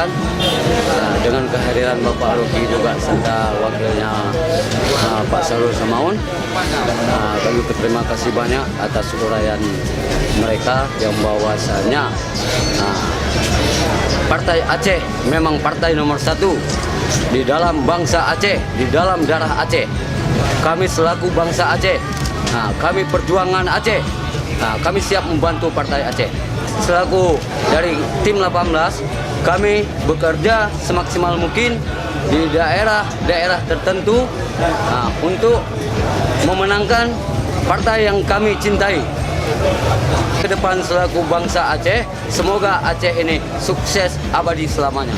dilaksanakan dengan kehadiran Bapak Roki juga serta wakilnya Pak Sarul Samaun. Kami berterima kasih banyak atas uraian mereka yang bahwasanya Partai Aceh memang partai nomor 1 di dalam bangsa Aceh, di dalam darah Aceh. Kami selaku bangsa Aceh, kami perjuangan Aceh, kami siap membantu Partai Aceh. Selaku dari tim 18, kami bekerja semaksimal mungkin di daerah-daerah tertentu untuk memenangkan partai yang kami cintai. Ke depan selaku bangsa Aceh, semoga Aceh ini sukses abadi selamanya.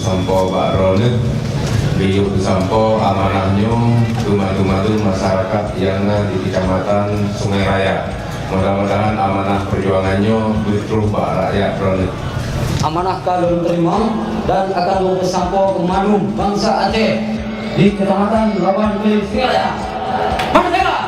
Sampo Pak Ronet, beliau sampo amanahnya tumat-tumat masyarakat yang di Kecamatan Sungai Raya. Mudah-mudahan amanah perjuangannya betul Pak rakyat Ronet. Amanah kalian terima dan akan bersampo ke madu bangsa Aceh di Kecamatan Lawan Sungai Raya. Merdeka!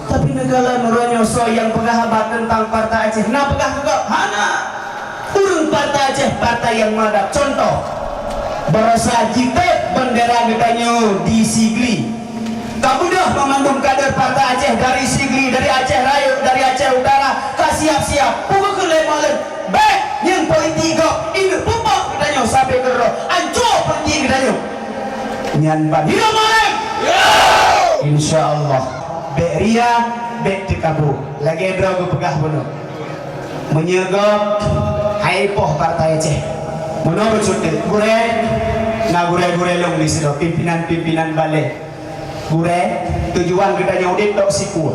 Tapi negara Nuronyoso yang pengahabat tentang Partai Aceh, nah pegah juga, hana urung Partai Aceh, partai yang madap. Contoh, berasa jitet bendera getanya di Sigli. Tak mudah memandung kader Partai Aceh dari Sigli, dari Aceh Raya, dari Aceh Utara, tak siap-siap, pukul ke lemalan, baik yang politik kok, ini pupuk getanya sampai ke roh, ancur politik getanya. Nyan hidup malam, InsyaAllah. Bek ria, bek tikabu. Lagi ada gue pegah benar. Menyegap haipoh Partai Aceh. Menurut sudah gure, na gure long di sini. Pimpinan balik. Gure tujuan kita nyaudik tok siku.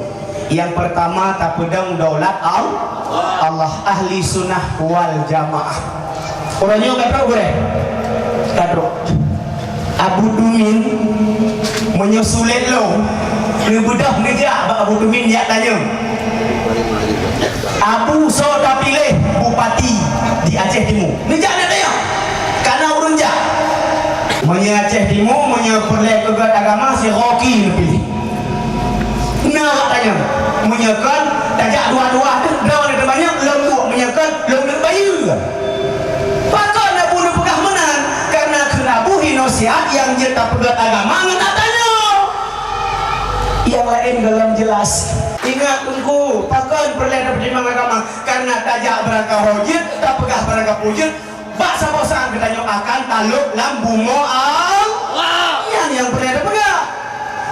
Yang pertama tak pedang daulat Allah, ahli sunnah wal jamaah. Orangnya kata gure, kata Abu Dumin menyusulit lo. Dia budak negak Pak Abu Dumin dia tanya. Abu Soda pilih bupati di Aceh Timur. Negak dia tanya. Karena urun jak. Punya Aceh Timur, punya perlek kegat agama si Roki pilih. Nah tanya. Menyekan tajak dua-dua tu dah ada banyak lembu menyekan lembu bayu. Pakar nak bunuh pegah menang karena kena buhi nasihat yang dia tak pegat agama ngan tak tanya. Yang lain dalam jelas. Ingat tunggu pakon perlena pertimbangan agama karena tajak berangka hojit tak pegah berangka pujit bak sabosan ketanya akan taluk lambumo yang perlena pegah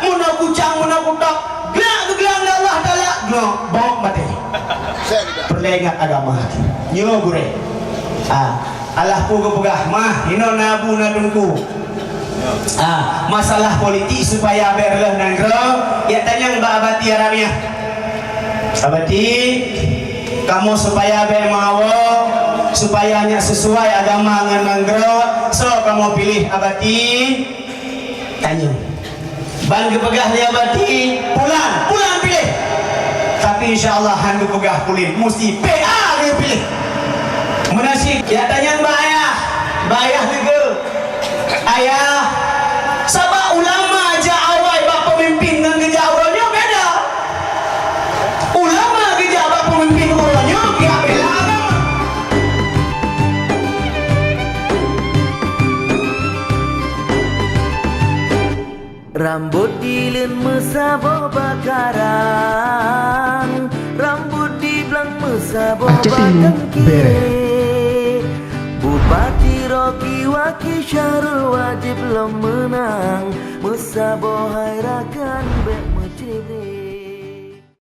muna kucang muna kutak gelak ke gelang Allah talak gelak bok mati perlengat agama nyo gure Allah pugu pegah mah ino nabu nadungku masalah politik supaya berlah nanggro ya tanya Mbak Abati Aramiah Abati kamu supaya bermawo supaya hanya sesuai agama dengan nanggro so kamu pilih Abati tanya ban kepegah dia Abati pulang pilih tapi insyaallah handu pegah pulin mesti PA dia pilih menasib ya tanya Mbak Ayah juga ayah sabak ulama aja awal bak pemimpin dengan kerja awalnya beda ulama kerja bak pemimpin awalnya pihak bela agama Lilin mesabo bakaran, rambut di belang mesabo batangki. Bupati Rocky Waki Syarul wajib lo menang, mesabo hairakan